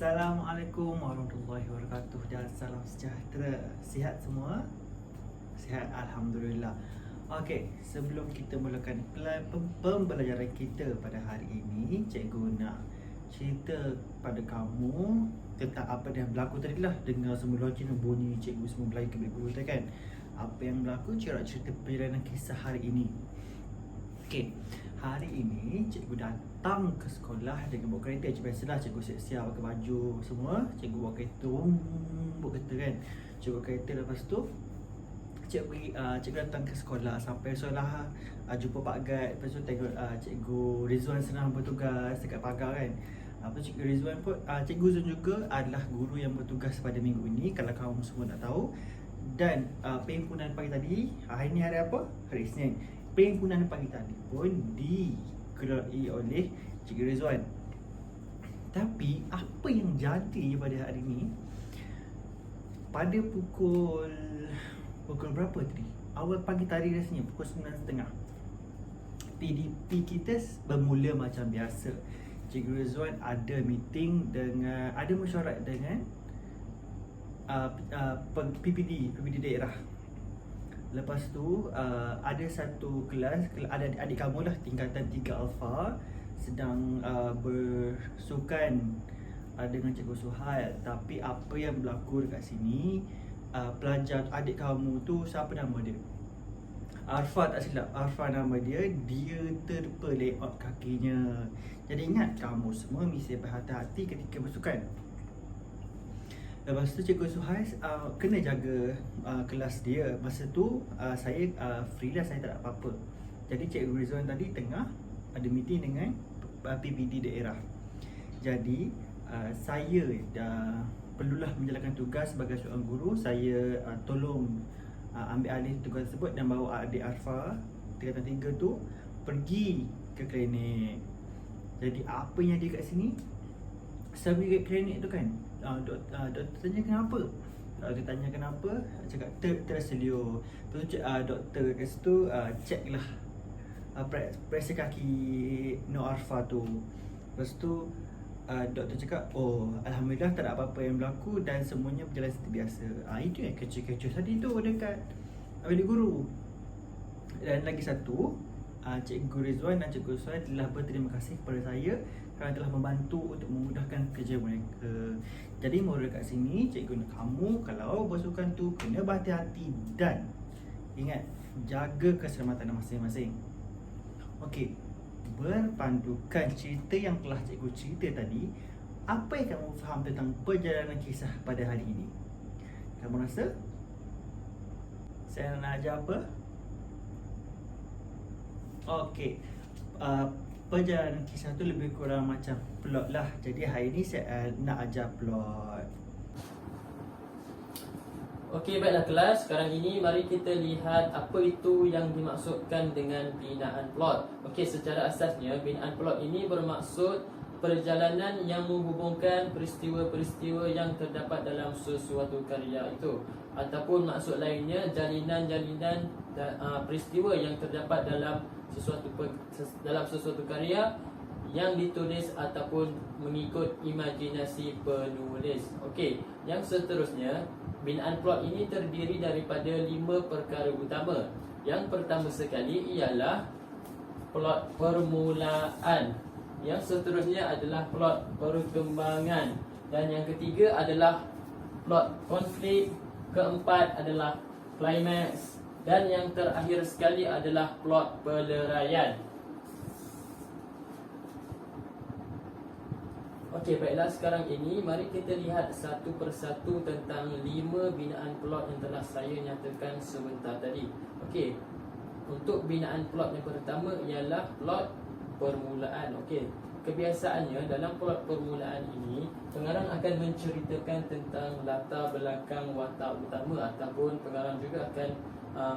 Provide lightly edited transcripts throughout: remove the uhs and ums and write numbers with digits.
Assalamualaikum warahmatullahi wabarakatuh dan salam sejahtera. Sihat semua? Sihat, Alhamdulillah. Okey, sebelum kita mulakan pembelajaran kita pada hari ini, cikgu nak cerita pada kamu tentang apa yang berlaku tadi lah. Dengar semua login bunyi cikgu semua berlari ke guru tu kan. Apa yang berlaku, cikgu nak cerita perjalanan kisah hari ini. Okey, hari ini cikgu datang ke sekolah dengan bawa kereta. Macam biasalah, cikgu siap-siap pakai baju semua. Cikgu bawa kereta, bawa kereta kan. Cikgu bawa kereta, lepas tu cikgu datang ke sekolah. Sampai sekolah, jumpa Pak Gad. Lepas tu tengok cikgu Rizwan senang bertugas dekat pagar kan. Apa cikgu Rizwan pun, cikgu Rizwan juga adalah guru yang bertugas pada minggu ini, kalau kamu semua nak tahu. Dan perhimpunan pagi tadi, hari ni hari apa? Hari Isnin. Perhimpunan pagi tadi pun dikeluarkan oleh Cikgu Rizwan. Tapi apa yang jadi pada hari ini, pada pukul berapa tadi? Awal pagi tadi rasanya pukul 9.30, PDP kita bermula macam biasa. Cikgu Rizwan ada meeting dengan, ada mesyuarat dengan PPD daerah. Lepas tu ada satu kelas, ada adik kamu lah tingkatan 3 Alpha sedang bersukan dengan Cikgu Suhail. Tapi apa yang berlaku dekat sini, pelajar adik kamu tu, siapa nama dia? Arfa, tak silap, Arfa nama dia. Dia terpa layout kakinya. Jadi ingat, kamu semua mesti berhati-hati ketika bersukan. Lepas tu Cikgu Suhail kena jaga kelas dia. Masa tu saya freelance, saya tak ada apa-apa. Jadi Cikgu Rizwan tadi tengah ada meeting dengan PPD daerah. Jadi saya dah perlulah menjalankan tugas sebagai seorang guru. Saya tolong ambil alih tugas tersebut dan bawa adik Arfa tingkatan 3 tu pergi ke klinik. Jadi apa yang ada kat sini, sambil kat klinik tu kan, doktor tanya kenapa. Doktor tanya kenapa, cakap terseliur. Lepas tu doktor kat situ check lah pressure kaki Nur Arfa tu. Lepas tu doktor cakap, oh Alhamdulillah tak ada apa-apa yang berlaku dan semuanya berjalan seperti biasa. Itu yang kecoh-kecoh tadi tu dekat bilik guru. Dan lagi satu, Cikgu Rizwan dan Cikgu Suhail telah berterima kasih kepada saya kerana telah membantu untuk memudahkan kerja mereka. Jadi moral kat sini, cikgu nak kamu kalau bersukan tu kena berhati-hati dan ingat, jaga keselamatan masing-masing. Okey, berpandukan cerita yang telah cikgu cerita tadi, apa yang kamu faham tentang perjalanan kisah pada hari ini? Kamu rasa saya nak ajar apa? Okey, perjalanan kisah tu lebih kurang macam plot lah. Jadi hari ni saya nak ajar plot. Okey, baiklah kelas. Sekarang ini mari kita lihat apa itu yang dimaksudkan dengan binaan plot. Okey, secara asasnya binaan plot ini bermaksud perjalanan yang menghubungkan peristiwa-peristiwa yang terdapat dalam sesuatu karya itu, ataupun maksud lainnya jalinan-jalinan peristiwa yang terdapat dalam sesuatu karya yang ditulis ataupun mengikut imajinasi penulis. Okey, yang seterusnya, binaan plot ini terdiri daripada 5 perkara utama. Yang pertama sekali ialah plot permulaan. Yang seterusnya adalah plot perkembangan. Dan yang ketiga adalah plot konflik. Keempat adalah climax. Dan yang terakhir sekali adalah plot peleraian. Okey, baiklah, sekarang ini mari kita lihat satu persatu tentang 5 binaan plot yang telah saya nyatakan sebentar tadi. Okey, untuk binaan plot yang pertama ialah plot permulaan. Okey, kebiasaannya dalam plot permulaan ini, pengarang akan menceritakan tentang latar belakang watak utama, ataupun pengarang juga akan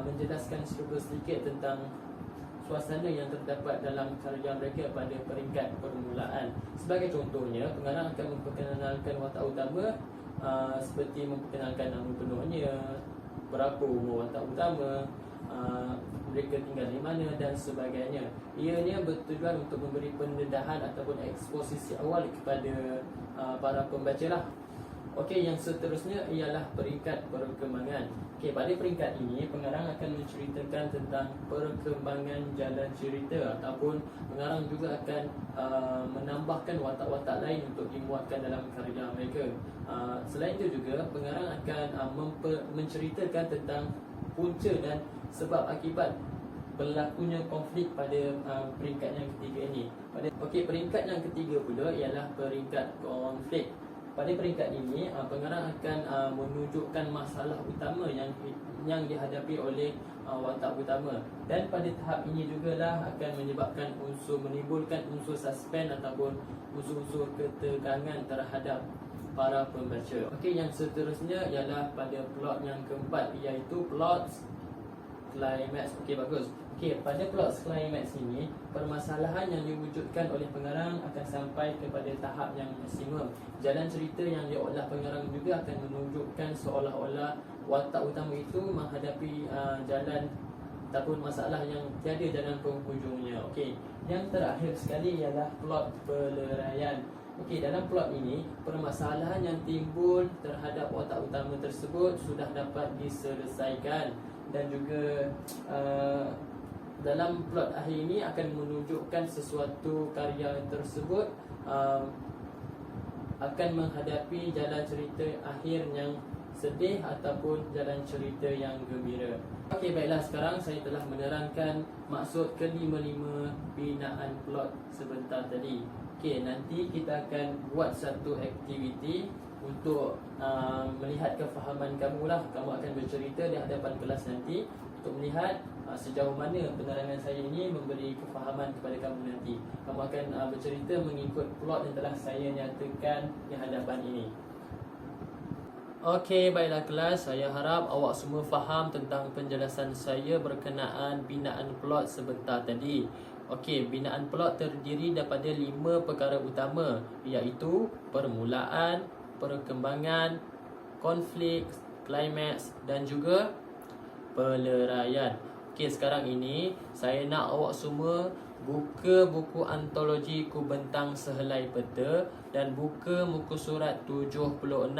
menjelaskan sedikit tentang suasana yang terdapat dalam karya mereka pada peringkat permulaan. Sebagai contohnya, pengarang akan memperkenalkan watak utama seperti memperkenalkan nama penuhnya, berapa umur watak utama, mereka tinggal di mana dan sebagainya. Ianya bertujuan untuk memberi pendedahan ataupun eksposisi awal kepada para pembaca lah. Okey, yang seterusnya ialah peringkat perkembangan. Okey, pada peringkat ini pengarang akan menceritakan tentang perkembangan jalan cerita ataupun pengarang juga akan menambahkan watak-watak lain untuk dimuatkan dalam karya mereka. Selain itu juga pengarang akan menceritakan tentang punca dan sebab akibat berlakunya konflik pada peringkat yang ketiga ini. Peringkat yang ketiga pula ialah peringkat konflik. Pada peringkat ini, pengarang akan menunjukkan masalah utama yang dihadapi oleh watak utama, dan pada tahap ini jugalah akan menimbulkan unsur suspense ataupun unsur-unsur ketegangan terhadap para pembaca. Okey, yang seterusnya ialah pada plot yang keempat, iaitu plot climax. Okey, bagus. Okey, pada plot climax ini, permasalahan yang diwujudkan oleh pengarang akan sampai kepada tahap yang maksimum. Jalan cerita yang diolah pengarang juga akan menunjukkan seolah-olah watak utama itu menghadapi jalan ataupun masalah yang tiada jalan penghujungnya. Okey, yang terakhir sekali ialah plot peleraian. Okey, dalam plot ini, permasalahan yang timbul terhadap watak utama tersebut sudah dapat diselesaikan, dan juga dalam plot akhir ini akan menunjukkan sesuatu karya tersebut akan menghadapi jalan cerita akhir yang sedih ataupun jalan cerita yang gembira. Okey, baiklah, sekarang saya telah menerangkan maksud kelima-lima binaan plot sebentar tadi. Okey, nanti kita akan buat satu aktiviti untuk melihat kefahaman kamu lah. Kamu akan bercerita di hadapan kelas nanti untuk melihat sejauh mana penerangan saya ini memberi kefahaman kepada kamu nanti. Kamu akan bercerita mengikut plot yang telah saya nyatakan di hadapan ini. Okey, baiklah kelas, saya harap awak semua faham tentang penjelasan saya berkenaan binaan plot sebentar tadi. Okey, binaan plot terdiri daripada 5 perkara utama, iaitu permulaan, perkembangan, konflik, klimaks dan juga peleraian. Okey, sekarang ini saya nak awak semua buka buku antologi Kubentang Sehelai Peta dan buka muka surat 76.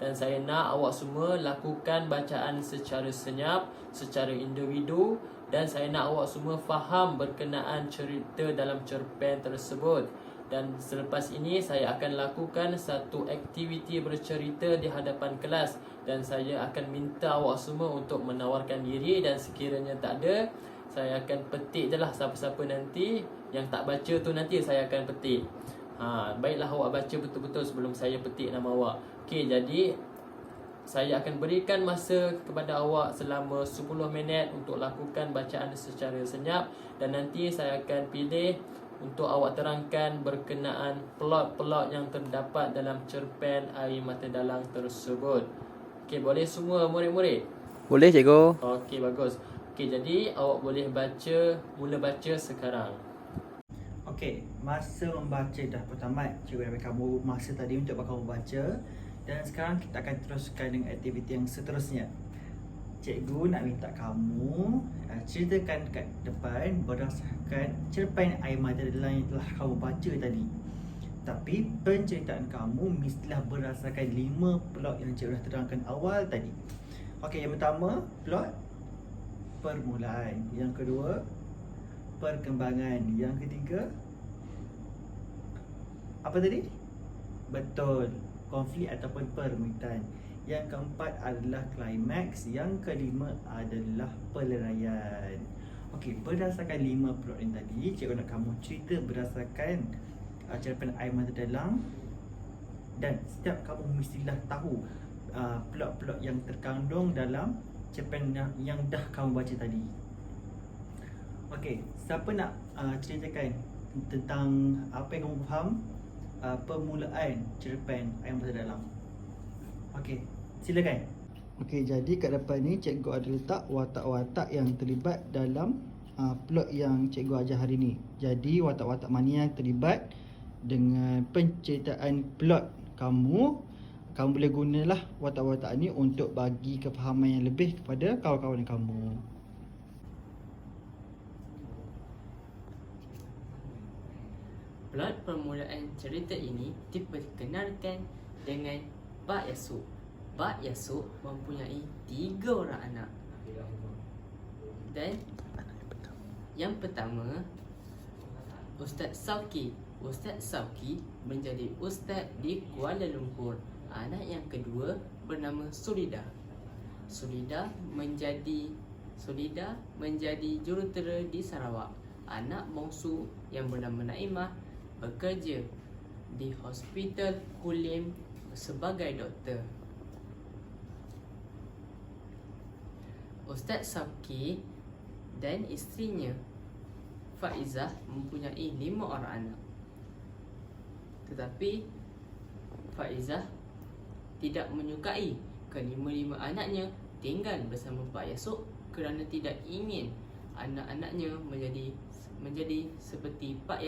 Dan saya nak awak semua lakukan bacaan secara senyap, secara individu, dan saya nak awak semua faham berkenaan cerita dalam cerpen tersebut. Dan selepas ini saya akan lakukan satu aktiviti bercerita di hadapan kelas, dan saya akan minta awak semua untuk menawarkan diri, dan sekiranya tak ada, saya akan petik je lah siapa-siapa nanti. Yang tak baca tu nanti saya akan petik. Baiklah, awak baca betul-betul sebelum saya petik nama awak. Okey, jadi saya akan berikan masa kepada awak selama 10 minit untuk lakukan bacaan secara senyap, dan nanti saya akan pilih untuk awak terangkan berkenaan plot-plot yang terdapat dalam cerpen Air Mata Dalang tersebut. Okey, boleh semua murid-murid? Boleh, cikgu. Okey, bagus. Okey, jadi awak boleh mula baca sekarang. Okey, masa membaca dah bertamat. Cikgu dah bagi kamu masa tadi untuk kamu baca. Dan sekarang kita akan teruskan dengan aktiviti yang seterusnya. Cikgu nak minta kamu ceritakan kat depan berdasarkan cerpen Air Mata Dalang yang telah kamu baca tadi. Tapi penceritaan kamu mestilah berdasarkan 5 plot yang cikgu dah terangkan awal tadi. Okey, yang pertama, plot permulaan. Yang kedua, perkembangan. Yang ketiga, apa tadi? Betul, konflik ataupun permulaan. Yang keempat adalah klimaks. Yang kelima adalah peleraian. Okey, berdasarkan 5 plot yang tadi, cikgu nak kamu cerita berdasarkan cerpen Air Mata Dalang, dan setiap kamu mestilah tahu plot-plot yang terkandung dalam cerpen yang dah kamu baca tadi. Okey, siapa nak ceritakan tentang apa yang kamu faham permulaan cerpen Air Mata Dalang? Okey, silakan. Okey, jadi kat depan ni cikgu ada letak watak-watak yang terlibat dalam plot yang cikgu ajar hari ni. Jadi watak-watak mana yang terlibat dengan penceritaan plot kamu boleh gunalah watak-watak ni untuk bagi kefahaman yang lebih kepada kawan-kawan kamu. Plot permulaan cerita ini diperkenalkan dengan Pak Yasuk. Pak Yasuk mempunyai 3 orang anak. Dan yang pertama, Ustaz Sauki. Ustaz Sauki menjadi ustaz di Kuala Lumpur. Anak yang kedua bernama Sulida. Sulida menjadi jurutera di Sarawak. Anak bongsu yang bernama Naimah bekerja di Hospital Kulim sebagai doktor. Ustaz Sauki dan isterinya Faizah mempunyai 5 orang anak. Tetapi Faizah tidak menyukai kelima-lima anaknya tinggal bersama Pak Yasuk kerana tidak ingin anak-anaknya menjadi seperti Pak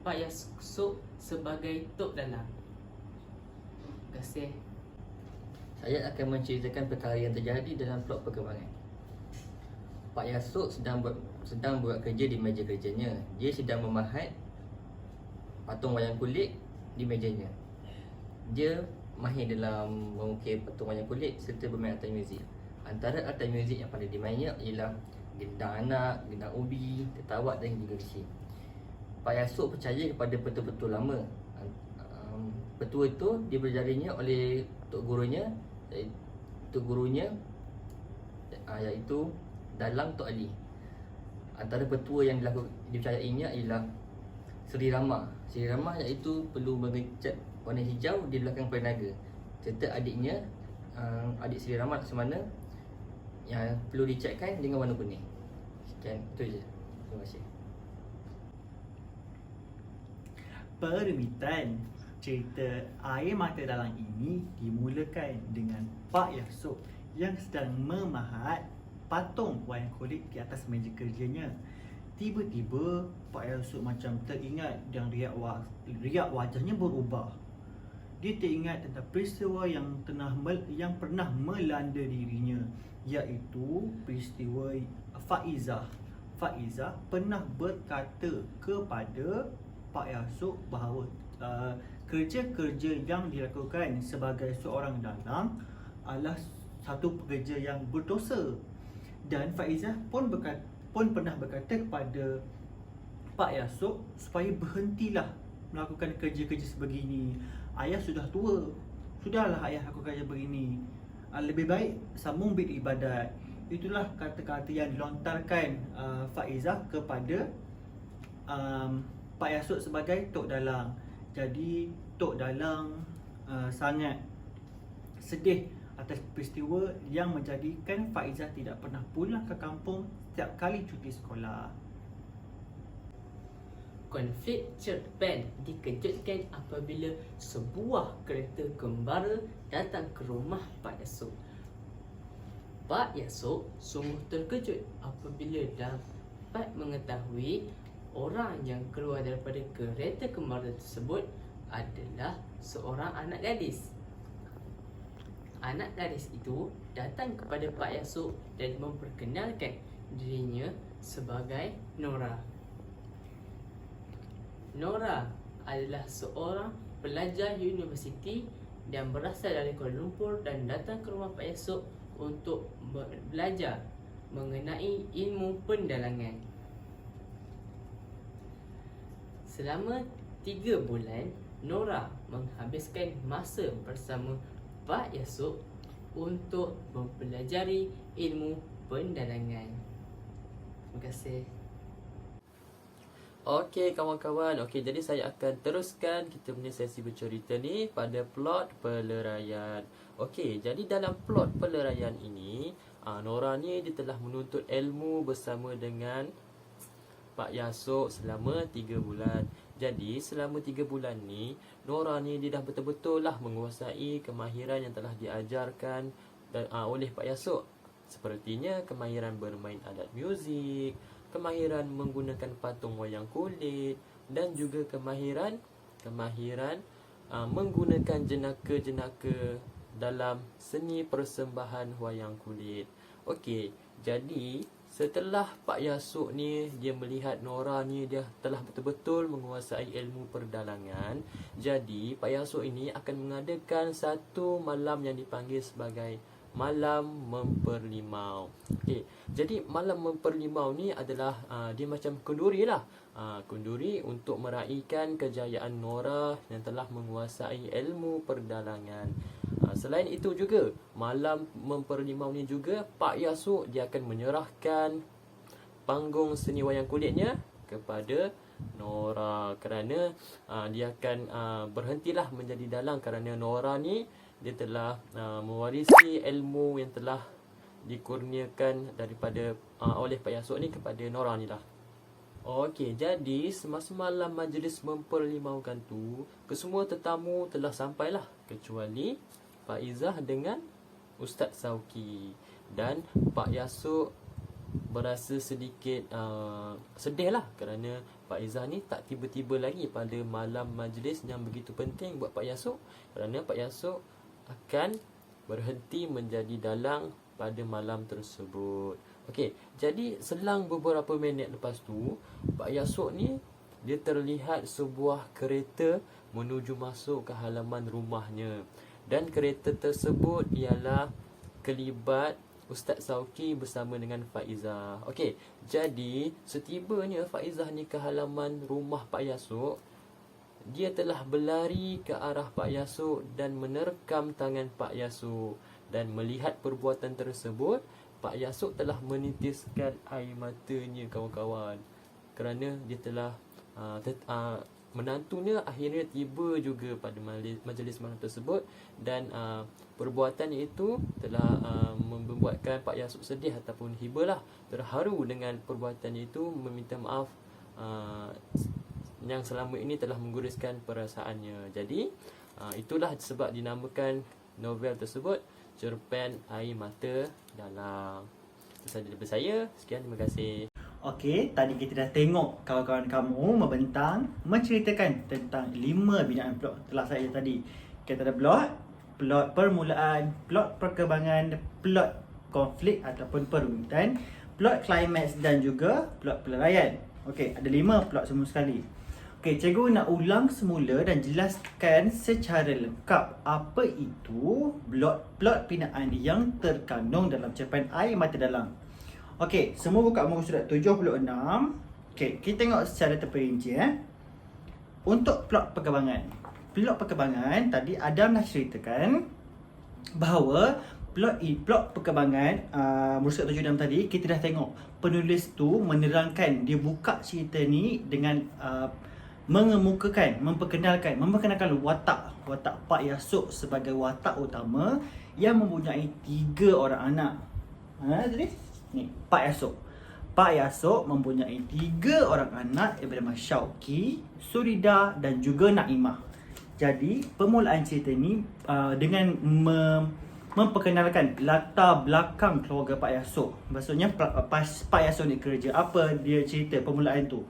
Yasuk sebagai tok dalang. Terima kasih. Saya akan menceritakan perkara yang terjadi dalam plot perkembangan. Pak Yasuk sedang buat kerja di meja kerjanya. Dia sedang memahat patung wayang kulit di mejanya. Dia mahir dalam mengukir patung wayang kulit serta bermain alat muzik. Antara alat muzik yang paling dimainnya ialah gendang anak, gendang ubi, tetawat dan juga besi. Pak Yasuk percaya kepada petua-petua lama. Petua itu dipelajarinya oleh tok gurunya iaitu Dalang Tok Ali. Antara petua yang dipercayainya ialah Seri Rama. Seri Rama iaitu perlu mengecat warna hijau di belakang pernaga. Serta adiknya, adik Seri Rama Laksamana yang perlu dicatkan dengan warna kuning. Sekian, itu je. Terima kasih. Permitan cerita Air Mata Dalang ini dimulakan dengan Pak Yasuk yang sedang memahat patung wayang kulit di atas meja kerjanya. Tiba-tiba Pak Yasuk macam teringat dan riak wajahnya berubah. Dia teringat tentang peristiwa yang pernah melanda dirinya, iaitu peristiwa Faizah. Faizah pernah berkata kepada Pak Yasuk bahawa kerja-kerja yang dilakukan sebagai seorang dalang adalah satu pekerja yang berdosa. Dan Faizah pun pernah berkata kepada Pak Yasuk supaya berhentilah melakukan kerja-kerja sebegini. Ayah sudah tua, sudahlah ayah lakukan kerja begini. Lebih baik sambung beribadat. Itulah kata-kata yang dilontarkan Faizah kepada Pak Yasuk sebagai tok dalang. Jadi tok dalang sangat sedih atas peristiwa yang menjadikan Faizah tidak pernah pulang ke kampung setiap kali cuti sekolah. Konflik cerpen dikejutkan apabila sebuah kereta gembara datang ke rumah Pak Yasuk. Pak Yasuk sungguh terkejut apabila dapat mengetahui orang yang keluar daripada kereta gembara tersebut adalah seorang anak gadis. Anak gadis itu datang kepada Pak Yasuk dan memperkenalkan dirinya sebagai Nora. Nora adalah seorang pelajar universiti dan berasal dari Kuala Lumpur dan datang ke rumah Pak Yasuk untuk belajar mengenai ilmu pendalangan. Selama 3 bulan, Nora menghabiskan masa bersama Pak Yasuk untuk mempelajari ilmu pendalangan. Terima kasih. Okey kawan-kawan, jadi saya akan teruskan kita punya sesi bercerita ni pada plot peleraian. Okey, jadi dalam plot peleraian ini, Nora ni dia telah menuntut ilmu bersama dengan Pak Yasuk selama 3 bulan. Jadi selama 3 bulan ni, Nora ni dia dah betul-betul lah menguasai kemahiran yang telah diajarkan oleh Pak Yasuk. Sepertinya kemahiran bermain alat muzik, kemahiran menggunakan patung wayang kulit, dan juga kemahiran menggunakan jenaka-jenaka dalam seni persembahan wayang kulit. Okey, jadi Setelah Pak Yasuk ni dia melihat Nora ni dia telah betul-betul menguasai ilmu perdalangan, jadi Pak Yasuk ini akan mengadakan satu malam yang dipanggil sebagai malam memperlimau. Okey, jadi malam memperlimau ni adalah dia macam kenduri lah. Kenduri untuk meraihkan kejayaan Nora yang telah menguasai ilmu perdalangan. Selain itu juga, malam memperlimau ni juga Pak Yasuk dia akan menyerahkan panggung seni wayang kulitnya kepada Nora, kerana dia akan berhentilah menjadi dalang kerana Nora ni dia telah mewarisi ilmu yang telah dikurniakan daripada oleh Pak Yasuk ni kepada Nora ni lah. Okey, jadi semasa malam majlis memperlimaukan tu, kesemua tetamu telah sampailah kecuali Pak Izzah dengan Ustaz Sauki. Dan Pak Yasuk berasa sedikit sedih lah kerana Pak Izzah ni tak tiba-tiba lagi pada malam majlis yang begitu penting buat Pak Yasuk, kerana Pak Yasuk akan berhenti menjadi dalang pada malam tersebut. Okey, jadi selang beberapa minit lepas tu, Pak Yasuk ni dia terlihat sebuah kereta menuju masuk ke halaman rumahnya. Dan kereta tersebut ialah kelibat Ustaz Sauki bersama dengan Faizah. Okey, jadi setibanya Faizah ni ke halaman rumah Pak Yasuk, dia telah berlari ke arah Pak Yasuk dan menerkam tangan Pak Yasuk. Dan melihat perbuatan tersebut, Pak Yasuk telah menitiskan air matanya, kawan-kawan, kerana dia telah menantunya akhirnya tiba juga pada majlis malam tersebut. Dan perbuatannya itu telah membuatkan Pak Yasuk sedih ataupun hibalah terharu dengan perbuatannya itu, meminta maaf yang selama ini telah mengguriskan perasaannya. Jadi itulah sebab dinamakan novel tersebut Cerpen Air Mata Dalang. Itu sahaja daripada saya. Sekian, terima kasih. Okey, tadi kita dah tengok kawan-kawan kamu membentang, menceritakan tentang 5 binaan plot. Telah saya tadi. Kita ada plot permulaan, plot perkembangan, plot konflik ataupun perumitan, plot climax dan juga plot pelarian. Okey, ada 5 plot semua sekali. Okey, cikgu nak ulang semula dan jelaskan secara lengkap apa itu plot binaan yang terkandung dalam cerpen Air Mata Dalang. Okey, semua buka muka surat 76. Okey, kita tengok secara terperinci Untuk plot perkembangan. Plot perkembangan tadi Adam dah ceritakan bahawa plot perkembangan muka surat 76 tadi kita dah tengok penulis tu menerangkan, dia buka cerita ni dengan memperkenalkan watak Pak Yasuk sebagai watak utama yang mempunyai 3 orang anak. Jadi ni Pak Yasuk mempunyai 3 orang anak bernama Syauqi, Surida dan juga Naimah. Jadi permulaan cerita ni dengan memperkenalkan latar belakang keluarga Pak Yasuk. Maksudnya Pak Yasuk ni kerja apa, dia cerita permulaan tu,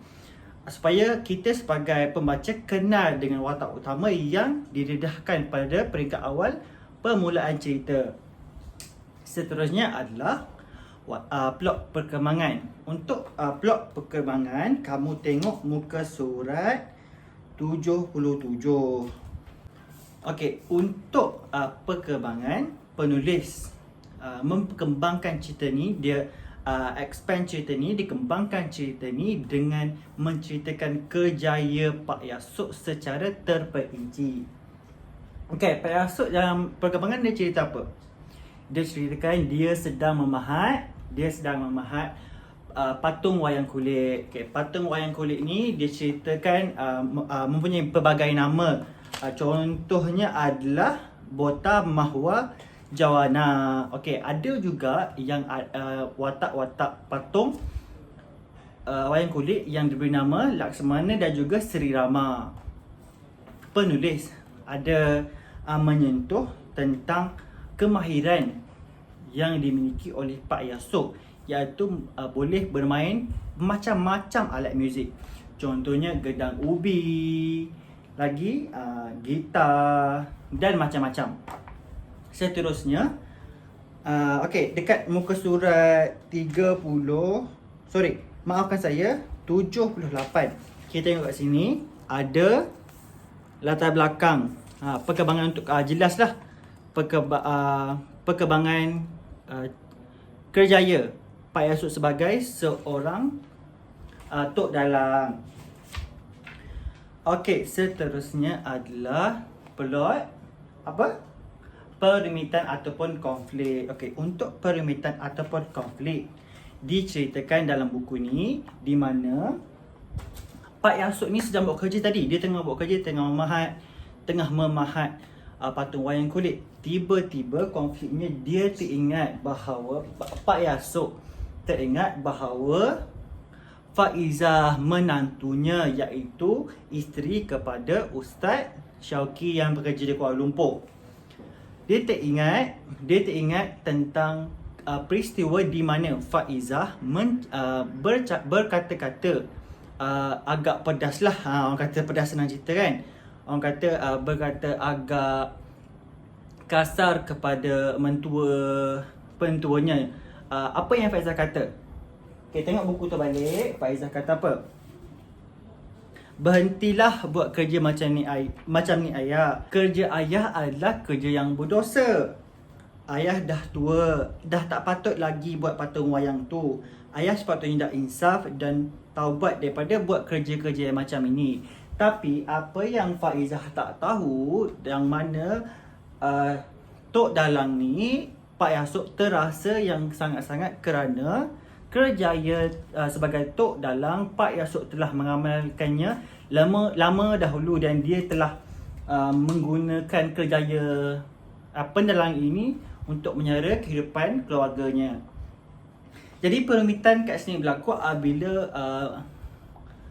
supaya kita sebagai pembaca kenal dengan watak utama yang didedahkan pada peringkat awal permulaan cerita. Seterusnya adalah plot perkembangan. Untuk plot perkembangan, kamu tengok muka surat 77. Okey, untuk perkembangan, penulis mengembangkan cerita ni, dia expand cerita ni, dikembangkan cerita ni dengan menceritakan kerjaya Pak Yasuk secara terperinci. Okey, Pak Yasuk dalam perkembangan dia cerita apa? Dia ceritakan dia sedang memahat patung wayang kulit. Okay, patung wayang kulit ni dia ceritakan mempunyai pelbagai nama. Contohnya adalah Bota Mahwa Jawana. Okey, ada juga yang watak-watak patung wayang kulit yang diberi nama Laksamana dan juga Sri Rama. Penulis ada menyentuh tentang kemahiran yang dimiliki oleh Pak Yasuk, iaitu boleh bermain macam-macam alat muzik. Contohnya gedang ubi, lagi gitar dan macam-macam. Seterusnya Okey, dekat muka surat 30, sorry, maafkan saya, 78. Kita tengok kat sini ada latar belakang, perkembangan untuk jelaslah perkembangan kerjaya Pak Yasuk sebagai seorang tok dalang. Okey, seterusnya adalah plot apa? Perimitan ataupun konflik. Okey, untuk perimitan ataupun konflik diceritakan dalam buku ni di mana Pak Yasuk ni sedang buat kerja tadi. Dia tengah buat kerja, tengah memahat patung wayang kulit. Tiba-tiba konfliknya dia teringat bahawa Pak Yasuk teringat bahawa Faizah menantunya, iaitu isteri kepada Ustaz Syauqi yang bekerja di Kuala Lumpur. Dia teringat tentang peristiwa di mana Faizah berkata-kata agak pedas lah. Orang kata pedas senang cerita kan. Orang kata berkata agak kasar kepada pentuanya. Apa yang Faizah kata? Okay, tengok buku tu balik. Faizah kata apa? Berhentilah buat kerja macam ni ayah. Kerja ayah adalah kerja yang berdosa. Ayah dah tua, dah tak patut lagi buat patung wayang tu. Ayah sepatutnya dah insaf dan taubat daripada buat kerja-kerja yang macam ini. Tapi apa yang Faizah tak tahu, yang mana tok dalang ni, Pak Yasuk terasa yang sangat-sangat kerana kerjaya sebagai tok dalang Pak Yasuk telah mengamalkannya lama dahulu dan dia telah menggunakan kerjaya pendalang ini untuk menyara kehidupan keluarganya. Jadi perumitan kat sini berlaku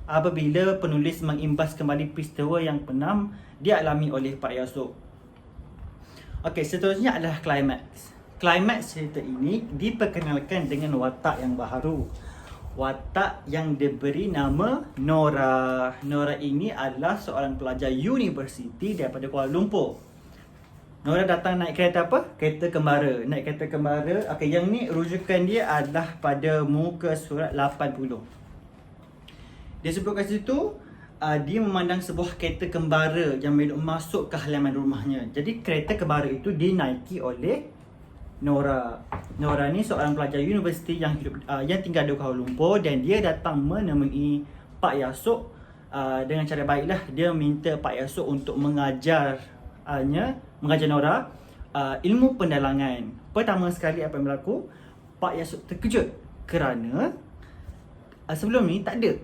apabila penulis mengimbas kembali peristiwa yang pernah dialami oleh Pak Yasuk. Okey, seterusnya adalah klimaks. Klimaks cerita ini diperkenalkan dengan watak yang baharu. Watak yang diberi nama Nora. Nora ini adalah seorang pelajar universiti daripada Kuala Lumpur. Nora datang naik kereta apa? Kereta kembara. Naik kereta kembara. Okey, yang ni rujukan dia adalah pada muka surat 80. Dia sebut kat situ, dia memandang sebuah kereta kembara yang masuk ke halaman rumahnya. Jadi kereta kembara itu dinaiki oleh Nora. Nora ni seorang pelajar universiti yang tinggal di Kuala Lumpur dan dia datang menemui Pak Yasuk dengan cara baiklah. Dia minta Pak Yasuk untuk mengajar Nora ilmu pendalangan. Pertama sekali apa yang berlaku, Pak Yasuk terkejut kerana sebelum ni tak ada.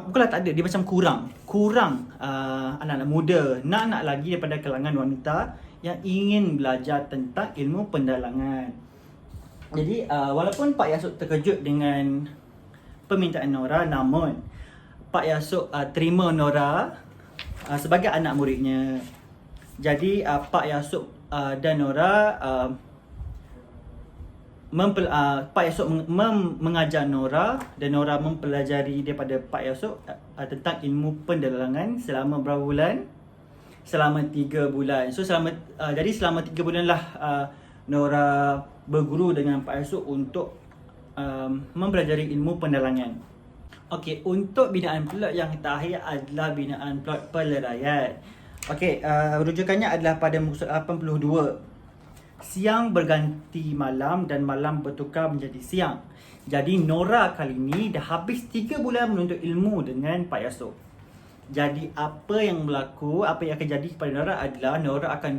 Bukanlah tak ada, dia macam kurang anak-anak muda, nak lagi daripada kalangan wanita yang ingin belajar tentang ilmu pendalangan. Jadi walaupun Pak Yasuk terkejut dengan permintaan Nora, namun Pak Yasuk terima Nora sebagai anak muridnya. Jadi Pak Yasuk dan Nora Pak Yasuk mengajar Nora dan Nora mempelajari daripada Pak Yasuk tentang ilmu pendalangan selama berapa bulan? Selama 3 bulan. So jadi selama 3 bulan lah Nora berguru dengan Pak Yasuk untuk mempelajari ilmu pendalangan. Okey, untuk binaan plot yang terakhir adalah binaan plot peleraian. Okey, rujukannya adalah pada muka surat 82. Siang berganti malam dan malam bertukar menjadi siang. Jadi Nora kali ni dah habis 3 bulan menuntut ilmu dengan Pak Yasuk. Jadi apa yang berlaku, apa yang akan jadi kepada Nora adalah Nora akan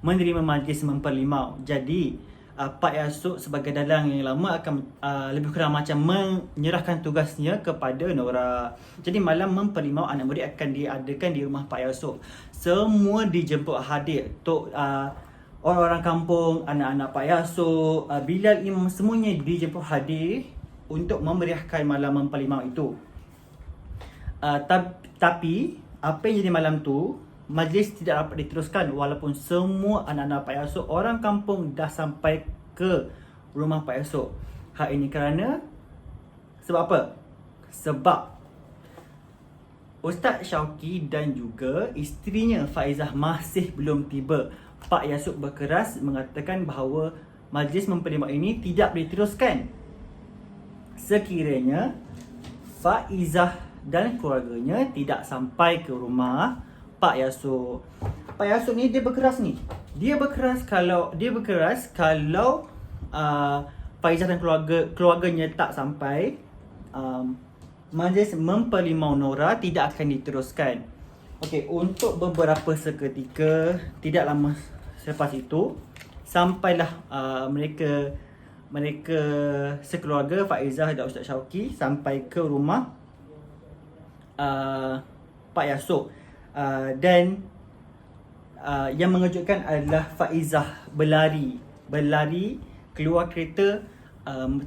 menerima majlis memperlimau. Jadi Pak Yasuk sebagai dalang yang lama akan lebih kurang macam menyerahkan tugasnya kepada Nora. Jadi malam memperlimau anak murid akan diadakan di rumah Pak Yasuk. Semua dijemput hadir. Orang-orang kampung, anak-anak Pak Yasuk, Bilal Imam, semuanya dijemput hadir untuk memeriahkan malam memperlimau itu. Tapi apa yang jadi malam tu, majlis tidak dapat diteruskan walaupun semua anak-anak Pak Yasuk, orang kampung dah sampai ke rumah Pak Yasuk. Hal ini kerana sebab apa? Sebab Ustaz Syauqi dan juga isterinya Faizah masih belum tiba. Pak Yasuk berkeras mengatakan bahawa majlis memperlimak ini tidak boleh diteruskan sekiranya Faizah dan keluarganya tidak sampai ke rumah Pak Yasuk. Pak Yasuk ni dia berkeras ni. Dia berkeras kalau Faizah dan keluarganya tak sampai, majlis memperlimau Nora tidak akan diteruskan. Okey, untuk beberapa seketika, tidak lama selepas itu, sampailah mereka sekeluarga Faizah dan Ustaz Syauqi sampai ke rumah Pak Yasuk. Dan yang mengejutkan adalah Faizah berlari keluar kereta,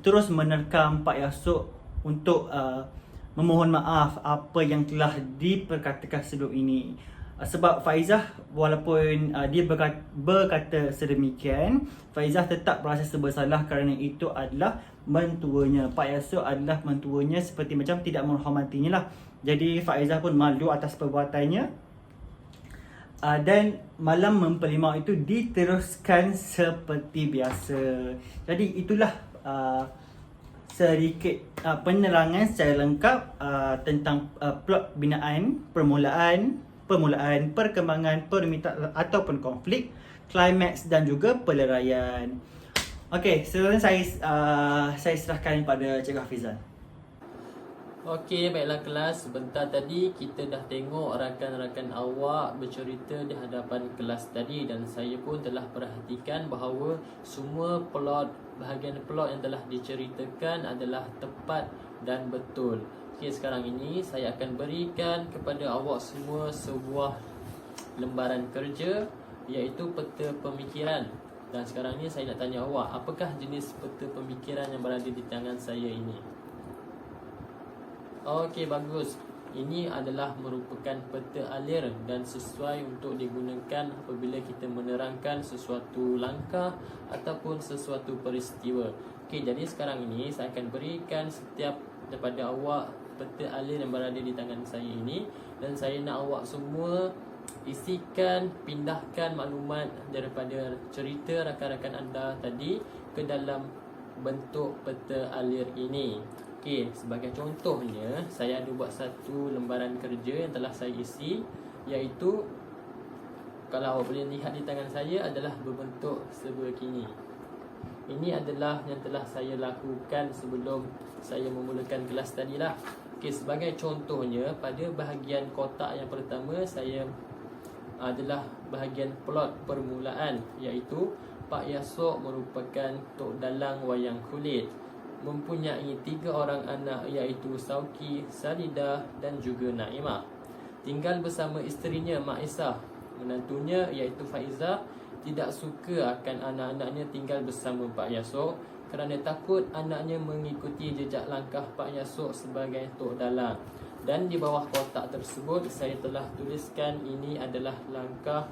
terus menerkam Pak Yasuk untuk memohon maaf apa yang telah diperkatakan sebelum ini. Sebab Faizah walaupun dia berkata sedemikian, Faizah tetap merasa bersalah kerana itu adalah mentuanya. Pak Yasuk adalah mentuanya, seperti macam tidak menghormatinya lah. Jadi Faizah pun malu atas perbuatannya. Dan malam memperlimau itu diteruskan seperti biasa. Jadi itulah sedikit penerangan secara lengkap tentang plot binaan, permulaan, perkembangan, permintaan ataupun konflik, klimaks dan juga peleraian. Okey, seterusnya saya serahkan kepada Cikgu Hafizan. Okey, baiklah kelas. Sebentar tadi kita dah tengok rakan-rakan awak bercerita di hadapan kelas tadi, dan saya pun telah perhatikan bahawa semua bahagian plot yang telah diceritakan adalah tepat dan betul. Okey, sekarang ini saya akan berikan kepada awak semua sebuah lembaran kerja, iaitu peta pemikiran. Dan sekarang ni saya nak tanya awak, apakah jenis peta pemikiran yang berada di tangan saya ini? Okey, bagus. Ini adalah merupakan peta alir dan sesuai untuk digunakan apabila kita menerangkan sesuatu langkah ataupun sesuatu peristiwa. Okey, jadi sekarang ini saya akan berikan setiap daripada awak peta alir yang berada di tangan saya ini, dan saya nak awak semua isikan, pindahkan maklumat daripada cerita rakan-rakan anda tadi ke dalam bentuk peta alir ini. Okey, sebagai contohnya, saya ada buat satu lembaran kerja yang telah saya isi, iaitu kalau awak boleh lihat di tangan saya adalah berbentuk sebegini. Ini adalah yang telah saya lakukan sebelum saya memulakan kelas tadi lah. Okey, sebagai contohnya, pada bahagian kotak yang pertama saya adalah bahagian plot permulaan, iaitu Pak Yasuk merupakan tok dalang wayang kulit, mempunyai 3 orang anak, iaitu Sauki, Salidah dan juga Naimah. Tinggal bersama isterinya Mak Isah. Menantunya iaitu Faizah tidak suka akan anak-anaknya tinggal bersama Pak Yasuk kerana takut anaknya mengikuti jejak langkah Pak Yasuk sebagai tok dalang. Dan di bawah kotak tersebut saya telah tuliskan ini adalah langkah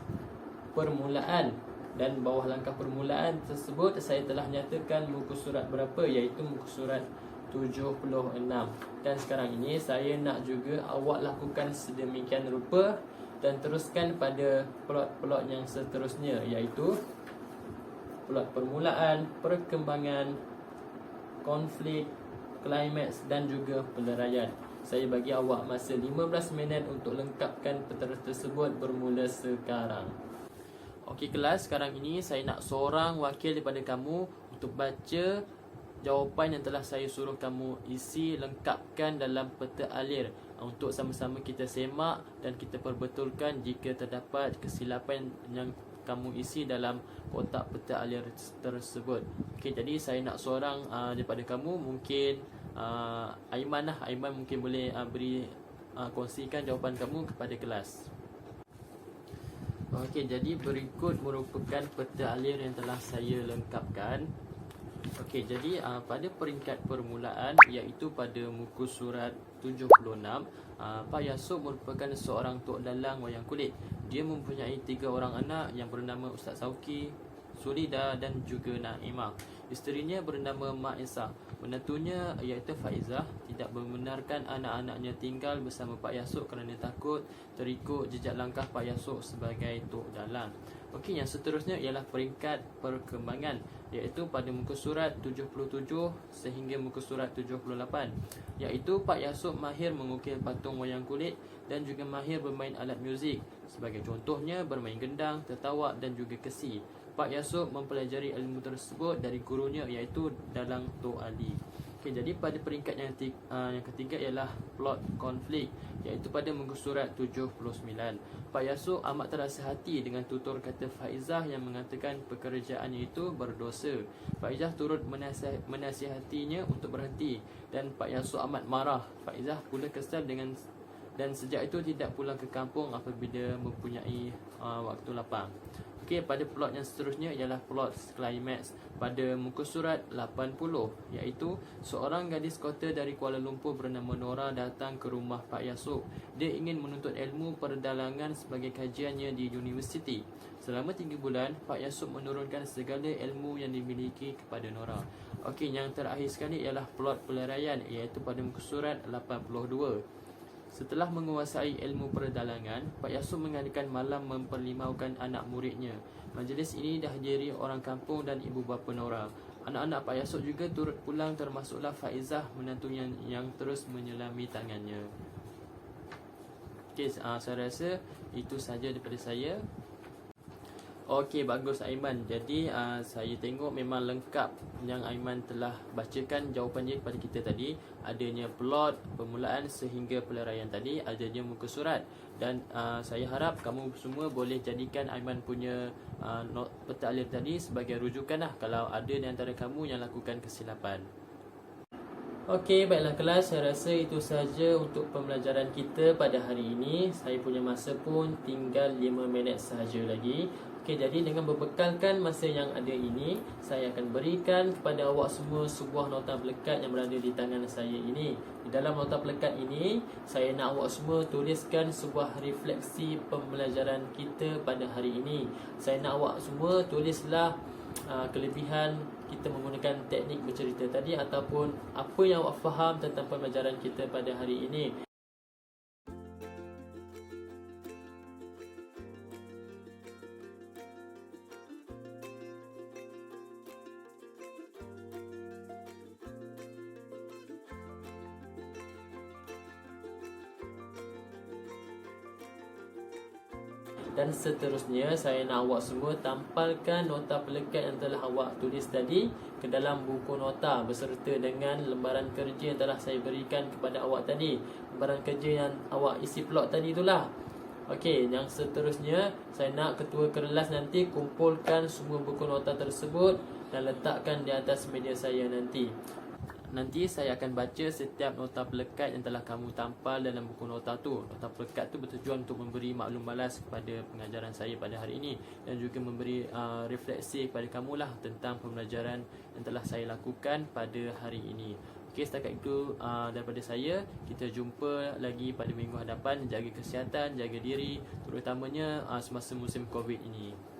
permulaan. Dan bawah langkah permulaan tersebut saya telah nyatakan muka surat berapa, iaitu muka surat 76. Dan sekarang ini saya nak juga awak lakukan sedemikian rupa dan teruskan pada plot-plot yang seterusnya, iaitu plot permulaan, perkembangan, konflik, klimaks dan juga peleraian. Saya bagi awak masa 15 minit untuk lengkapkan peta tersebut bermula sekarang. Okey kelas, sekarang ini saya nak seorang wakil daripada kamu untuk baca jawapan yang telah saya suruh kamu isi, lengkapkan dalam peta alir, untuk sama-sama kita semak dan kita perbetulkan jika terdapat kesilapan yang kamu isi dalam kotak peta alir tersebut. Okey, jadi saya nak seorang daripada kamu, mungkin Aiman lah. Aiman mungkin boleh kongsikan jawapan kamu kepada kelas. Okey, jadi berikut merupakan peta alir yang telah saya lengkapkan. Okey, jadi pada peringkat permulaan, iaitu pada muka surat 76, Pak Yasuk merupakan seorang tok dalang wayang kulit. Dia mempunyai 3 orang anak yang bernama Ustaz Sauki, Sulida dan juga Naimah. Isterinya bernama Mak Isah. Menantunya iaitu Faizah tidak membenarkan anak-anaknya tinggal bersama Pak Yasuk kerana takut terikut jejak langkah Pak Yasuk sebagai tok dalang. Okey, yang seterusnya ialah peringkat perkembangan. iaitu pada muka surat 77 sehingga muka surat 78, iaitu Pak Yaasob mahir mengukir patung wayang kulit dan juga mahir bermain alat muzik. Sebagai contohnya bermain gendang, tertawak dan juga kesi. Pak Yaasob mempelajari ilmu tersebut dari gurunya iaitu Dalang Tok Ali. Jadi pada peringkat yang ketiga ialah plot konflik, iaitu pada muka surat 79. Pak Yaasob amat terasa hati dengan tutur kata Faizah yang mengatakan pekerjaannya itu berdosa. Faizah turut menasihatinya untuk berhenti dan Pak Yaasob amat marah. Faizah pula kesal dan sejak itu tidak pulang ke kampung apabila mempunyai waktu lapang. Pada plot yang seterusnya ialah plot climax pada muka surat 80, iaitu seorang gadis kota dari Kuala Lumpur bernama Nora datang ke rumah Pak Yaasob. Dia ingin menuntut ilmu perdalangan sebagai kajiannya di universiti. Selama 3 bulan, Pak Yaasob menurunkan segala ilmu yang dimiliki kepada Nora. Yang terakhir sekali ialah plot pelarian, iaitu pada muka surat 82. Setelah menguasai ilmu perdalangan, Pak Yaasob mengadakan malam memperlimaukan anak muridnya. Majlis ini dihadiri orang kampung dan ibu bapa Nora. Anak-anak Pak Yaasob juga turut pulang, termasuklah Faizah, menantunya yang terus menyelami tangannya. Saya rasa itu sahaja daripada saya. Bagus Aiman. Jadi saya tengok memang lengkap yang Aiman telah bacakan jawapannya kepada kita tadi. Adanya plot, permulaan sehingga pelarian tadi, adanya muka surat. Dan saya harap kamu semua boleh jadikan Aiman punya peta alir tadi sebagai rujukan kalau ada di antara kamu yang lakukan kesilapan. Baiklah kelas, saya rasa itu saja untuk pembelajaran kita pada hari ini. Saya punya masa pun tinggal 5 minit sahaja lagi. Jadi dengan berbekalkan masa yang ada ini, saya akan berikan kepada awak semua sebuah nota pelekat yang berada di tangan saya ini. Di dalam nota pelekat ini, saya nak awak semua tuliskan sebuah refleksi pembelajaran kita pada hari ini. Saya nak awak semua tulislah kelebihan kita menggunakan teknik bercerita tadi, ataupun apa yang awak faham tentang pembelajaran kita pada hari ini. Dan seterusnya, saya nak awak semua tampalkan nota pelekat yang telah awak tulis tadi ke dalam buku nota beserta dengan lembaran kerja yang telah saya berikan kepada awak tadi. Lembaran kerja yang awak isi plot tadi itulah. Yang seterusnya, saya nak ketua kelas nanti kumpulkan semua buku nota tersebut dan letakkan di atas meja saya nanti. Nanti saya akan baca setiap nota pelekat yang telah kamu tampal dalam buku nota tu. Nota pelekat tu bertujuan untuk memberi maklum balas kepada pengajaran saya pada hari ini dan juga memberi refleksi kepada kamu lah tentang pembelajaran yang telah saya lakukan pada hari ini. Setakat itu daripada saya. Kita jumpa lagi pada minggu hadapan. Jaga kesihatan, jaga diri, terutamanya semasa musim COVID ini.